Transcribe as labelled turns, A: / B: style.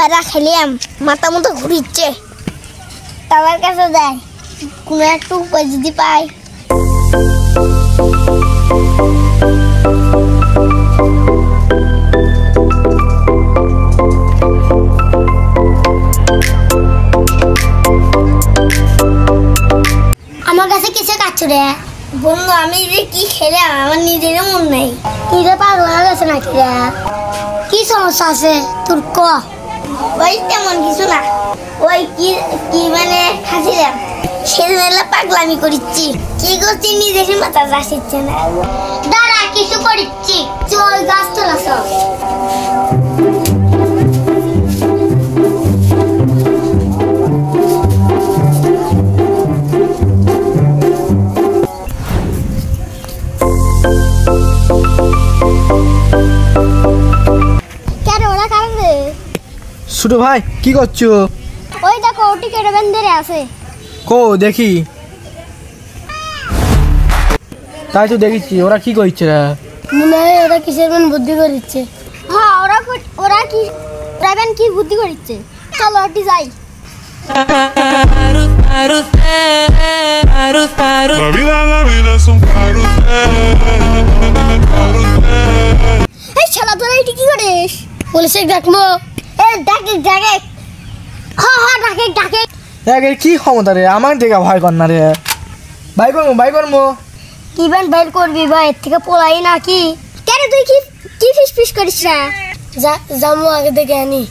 A: সারা খেলিয়াম মাথা মতো ঘুরিচ্ছে তার কাছে দেয় কোনো একটু উপায় যদি পাই আমার কাছে কিছু কাজ রে বন্ধু আমি যে কি খেলে আমার নিজেরও মন নেই কি রে পাগল হয়ে গেছে নাকি রে কি সমস্যা আছে তোর ক ওই তেমন কিছু না ওই কি মানে খাচ্ছিলাম সেদিন পাগলামি করিচ্ছি কি করছি নিজেকে মাথা যাচ্ছে না দাঁড়া কিছু করিচ্ছি চল গাছ তোলা সব
B: ছোট ভাই কি করছো
A: ওই দেখো টিকেট বেঁধে আছে
B: কো দেখি তাই তো দেখেছি ওরা কি করছে রে
A: মনে হয় ওরা কিসের মন বুদ্ধি করিচ্ছে হ্যাঁ ওরা কি বুদ্ধি করিচ্ছে চলো ওটি যাই এই শালা তোরা এটি কি করিস পুলিশে ডাকবো ডাকে হ্যাঁ ডাকে
B: কি ক্ষমতা রে আমার থেকে ভয় কর না রে ভাই করবো
A: কি বাইর করবি ভাই এর থেকে পলাই নাকি কেন তুই কি ফিস করিস না যাবো আগে দেখে আনি